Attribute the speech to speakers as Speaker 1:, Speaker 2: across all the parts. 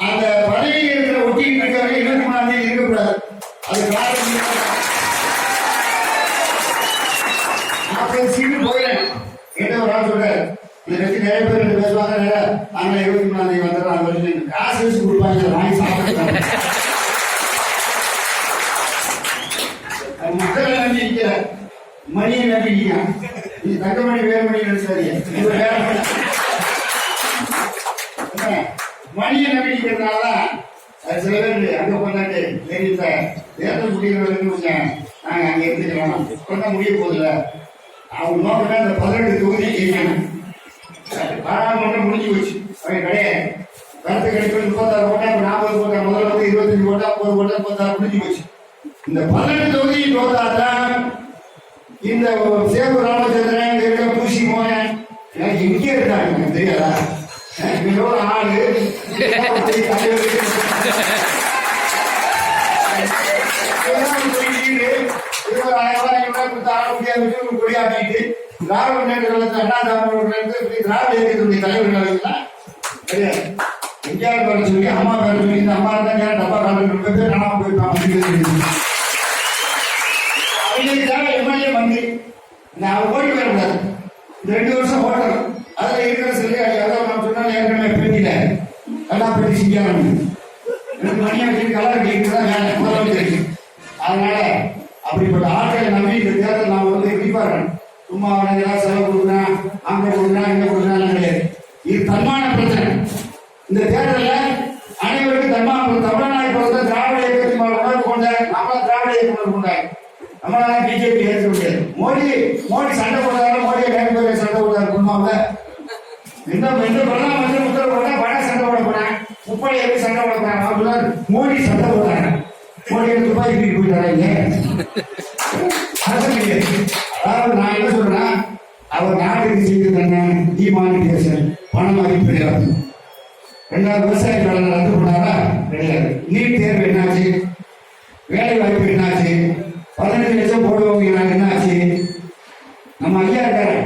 Speaker 1: அந்த பதவியில் இருக்கிற ஒட்டிட்டு இருக்கவங்க 23ஆம் தேதி இருக்கக்கூடாது. அது காரணம் சீட்டு போயிடேன். என்ன ஒரு ஆள் சொல்றாரு, இதை பத்தி நிறைய பேர் பேசுவாங்க. ஆனா 23ஆம் தேதி வந்துடுறாங்க, காசு வச்சு கொடுப்பாங்க, வாங்கி சாப்பிடுறாங்க. மக்களை நம்பி இருக்கிற மணியை நம்பி நீ தங்கமணி வேறுமணி நினைச்சாதீங்க. மணியை நம்பி இருக்கிறதுனாலதான் சில பேர் அங்க போனாட்டு தேர்தல் முடிகிறவர்களுக்கு கொஞ்சம் நாங்க அங்க இருந்துக்கலாம் கொண்டா முடிய போதில்ல. அவங்க நோக்கமே அந்த 18 தொகுதியை ஜெயிக்கணும். பாராளுமன்றம் முடிஞ்சு போச்சு, அவங்க கிடையாது. கருத்து கணிப்பு 36 ஓட்டா, 40 ஓட்டா, முதல்ல வந்து 25 ஓட்டா, 30 ஓட்டா, 36 முடிஞ்சு போச்சு. இந்த 18 தொகுதியை தோத்தாதான் இந்த சேப்பு ராமச்சந்திரன் இருக்க பூசி மோகன் இங்கே இருக்காங்க, எனக்கு தெரியாதா? ஒரு ஆளு கொடியாட்டிட்டு திராவிட முன்னேற்ற கழகத்தை அண்ணா திராவிட இயக்கத்துடைய தலைவர்கள் கிடையாது. எம்ஜிஆர் பேர சொல்லி அம்மா பேர சொல்லி இந்த அம்மா தான் டப்பா காலத்தில் காணாம போயிருக்காங்க. அவங்களுக்காக எம்எல்ஏ மந்திரி நான் ஓடி வரக்கூடாது. இந்த 2 வருஷம் ஓட்டணும். அதுல இருக்கிற சொல்லி அதாவது நான் சொன்னாலும் ஏற்கனவே பேட்டியில கல்லா பேட்டி செஞ்சாங்க. எனக்கு மணியா வச்சு கலர் கேட்குதான் வேலை முதலமைச்சருக்கு. அதனால அப்படிப்பட்ட ஆட்களை நம்பி இந்த தேர்தல் நாம வந்து எதிர்பார்க்கணும். சும்மா ஏதாவது செலவு கொடுக்குறேன், அங்க கொடுக்குறேன், இங்க கொடுக்குறேன் கிடையாது. இது தன்மான பிரச்சனை. இந்த தேர்தலில் அனைவருக்கும் தன்மான தமிழ்நாடு பொறுத்த திராவிட இயக்கத்தின் உணர்வு கொண்ட நம்மள திராவிட இயக்கம் உணர்வு கொண்டாங்க. நம்மளால பிஜேபி ஏற்க முடியாது. மோடி சண்டை போடுறாரு, மோடியை வேறு சண்டை போடுறாரு. குடும்பம்ல இந்த பிரதமர் உத்தரவு போட்டா பண சண்டை போட போறேன், முப்படை எப்படி சண்டை போட போறாங்க. மோடி சண்டை போடுறாங்க, மோடி துபாய் வீட்டுக்கு போயிட்டாங்க. அரசு கிடையாது. அதாவது நான் என்ன சொல்றேன், அவர் நாட்டுக்கு செய்து தானே டிமானிட்டேஷன் பணம் மதிப்பிடுறாரு. 2வது விவசாய கடன் ரத்து பண்ணாரா? கிடையாது. நீட் தேர்வு என்னாச்சு? வேலை வாய்ப்பு என்னாச்சு? 15 லட்சம் போடுவாங்க என்னாச்சு? நம்ம ஐயா இருக்காரு,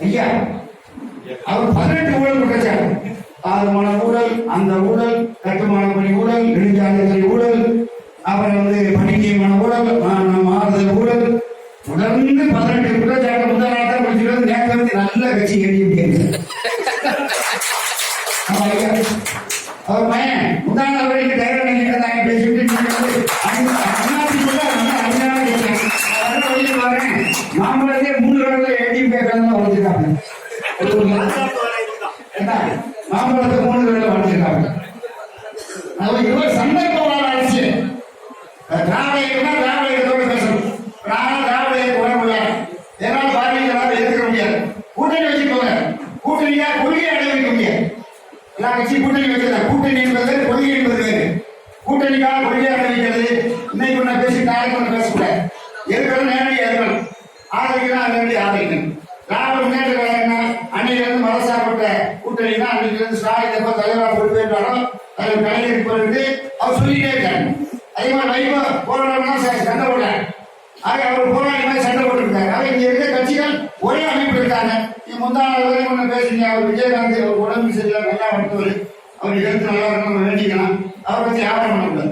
Speaker 1: ஐயா அவர் 18 ஊழல் குற்றச்சாட்டு. 6 மணி ஊழல், அந்த ஊழல், கட்டுமான பணி ஊழல், நெடுஞ்சாலைத்துறை ஊழல், அப்புறம் வந்து பணிக்கியமான ஊழல், மாறுதல் ஊழல், தொடர்ந்து 18 குற்றச்சாட்டு. முதல் நாள் தான் முடிச்சுட்டு நேற்று வந்து நல்ல கட்சி எழுதி அவர் பையன் முந்தான வரைக்கும் டைவர் நினைக்கிறதாங்க பேசிட்டு மாம்பழத்தை 3 கடல ஏடிஎம் பேக்கெல்லாம் வளர்த்துருக்காங்க. மாம்பழத்தை 3 கடல வளர்த்துருக்காங்க. இவர் சந்தர்ப்பமான ஆட்சி. திராவிட இயக்கத்தோடு பேசணும். திராவிட இயக்கம் உணர முடியாது. ஏன்னா பாரதிய எதிர்க்க முடியாது. கூட்டணி வச்சுக்கோங்க. கூட்டணியா கொள்கையை அடைவிக்க முடியாது. எல்லா கட்சியும் கூட்டணி வச்சதா. கூட்டணி என்பது கொள்கை என்பது வேறு. கூட்டணிக்காக கொள்கையை அடைவிக்கிறது. இன்னைக்கு நான் பேசி நாளைக்கு ஒன்று பேசக்கூடாது. எதிர்க்கணும், நேரடி எதிர்க்கணும். ஆதரிக்கணும், நேரடி ஆதரிக்கணும். திராவிட முன்னேற்ற கழகம் அன்னையிலிருந்து மதசார்பற்ற கூட்டணி தான். அன்னைக்கு ஸ்டாலின் எப்ப தலைவராக பொறுப்பேற்றாலும் தலைவர் கலைஞருக்கு பிறகு அவர் சொல்லிட்டே இருக்காரு. அதே மாதிரி வைகோ போராடணும்னா சண்டை போடுறாரு. ஆக அவர் போராடி மாதிரி சண்டை போட்டுருக்காரு. ஆக இங்க இருக்க கட்சிகள் ஒரே அமைப்பு இருக்காங்க. முந்தான வரைக்கும் ஒண்ணு பேசுறீங்க. அவர் விஜயகாந்த் அவர் உடம்பு சரியில்லை, நல்லா மருத்துவர், அவர் எழுத்து நல்லா இருக்கும், நம்ம வேண்டிக்கலாம். அவரை வச்சு வியாபாரம் பண்ணக்கூடாது.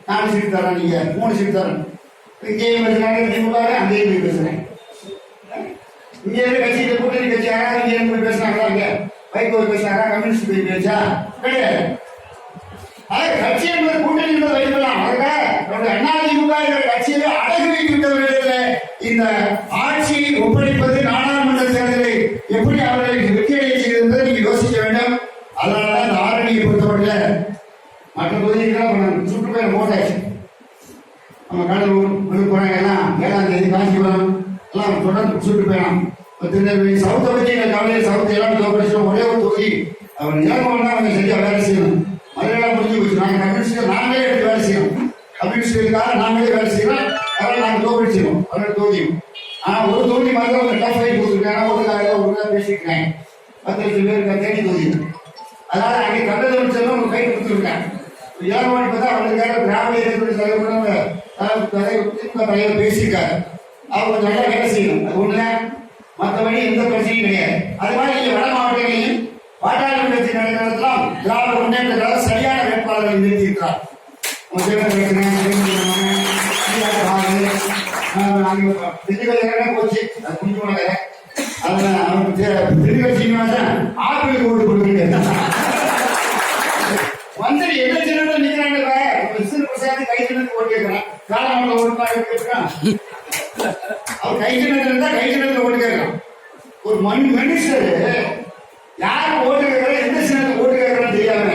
Speaker 1: 4 சீட்டு தரேன், நீங்க 3 சீட்டு தரேன். இங்கேயும் பேசுறாங்க, அங்கேயும் போய் பேசுறேன். இங்க இருக்க கட்சியில கூட்டணி கட்சி யாராவது இங்க இருந்து போய் பேசுறாங்களா? இங்க வைகோ பேசுறாங்க, கம்யூனிஸ்ட் போய் பேசா கிடையாது. கட்சி என்பது கூட்டணி என்பது வைக்கலாம். அதிமுக கட்சியில அடகு வைக்கின்றவர்களில் இந்த ஆட்சி ஒப்படைப்பது நாடாளுமன்ற தேர்தலை எப்படி அவர்களை வெற்றியடைய செய்திருந்ததை நீங்க யோசிக்க வேண்டும். அதனாலதான் இந்த ஆரணியை பொறுத்தவரையில் மற்ற பகுதிகளுக்கு சுற்றுப்பயணம் போட்டாச்சு. நம்ம கடலூர், விழுப்புரம் எல்லாம் 7ஆம் தேதி காஞ்சிபுரம் எல்லாம் தொடர்ந்து சுற்றுப்பயணம். திருநெல்வேலி சவுத்தை பற்றி எங்கள் கவலையில் சவுத்தை எல்லாம் தோற்கடிச்சோம். ஒரே ஒரு தொகுதி அவர் நிலமம் தான் அவங்க சரியா வேலை செய்யணும். மதுரையெல்லாம் முடிஞ்சு போச்சு. நாங்கள் கம்யூனிஸ்ட் நாங்களே எடுத்து வேலை செய்யணும். கம்யூனிஸ்டுக்காக நாங்களே வேலை செய்யணும். அதெல்லாம் நாங்கள் தோற்கடிச்சிடும் 18 தொகுதியும். ஆனால் ஒரு தொகுதி மாதிரி அவங்க டஃப் ஆகி கொடுத்துருக்காங்க. ஒரு பேசியிருக்காங்க 10 லட்சம் பேருக்கு தேடி தொகுதி. அதனால அங்கே கண்டதம் செல்லும் அவங்க கை கொடுத்துருக்காங்க. ஏழமாடி பார்த்தா அவங்களுக்காக திராவிட இயக்கத்துடைய தலைவர் பேசியிருக்காரு. அவங்க நல்லா வேலை செய்யணும். அது ஒண்ணுதான், மற்றபடி எந்த பிரச்சனையும் கிடையாது. அது மாதிரி நீங்க வட மாவட்டங்களையும் பாட்டாளி கட்சி நடத்தினாலும் திராவிட முன்னேற்ற கழகம் சரியான வேட்பாளரை நிறுத்தியிருக்கிறார். திண்டுக்கல் போச்சு, அது புரிஞ்சு போனது. திண்டுக்கல் சீனிவாசன் ஆப்பிளுக்கு ஓட்டு கொடுக்குறீங்க. வந்து எந்த சின்ன நிக்கிறாங்க, பிரசாத் கை சின்னத்துக்கு ஓட்டு கேட்கிறான். காலமல்ல ஓட்டு கேட்கிறான். அவர் கை சின்னத்துல இருந்தா கை சின்னத்துல ஓட்டு கேட்கிறான். ஒரு மனுஷர் யாரு ஓட்டு கேட்கற, எந்த சின்னத்துக்கு ஓட்டு கேட்கறான்னு தெரியாம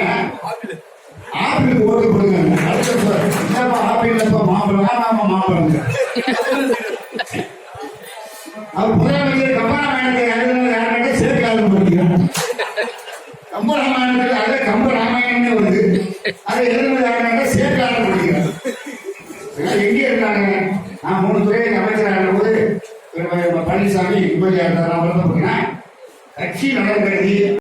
Speaker 1: ஆப்பிளுக்கு ஓட்டு கொடுங்க. ஆப்பிள் மாம்பழம், ஆமா மாம்பழம். அவர் முதலமைச்சர் கம்பராமாயணத்தை யாருன்னா சேர்க்காலம் படிக்கிறார். கம்பராமாயணத்துக்கு அது கம்பராமாயணமே வருது. அதை எழுதுனது யாருன்னா சேர்க்காலம் படிக்கிறார். எங்கே இருக்காங்க? நான் 3 துறை அமைச்சரான போது பழனிசாமி இப்படியா இருந்தார். கட்சி நலன் கருதி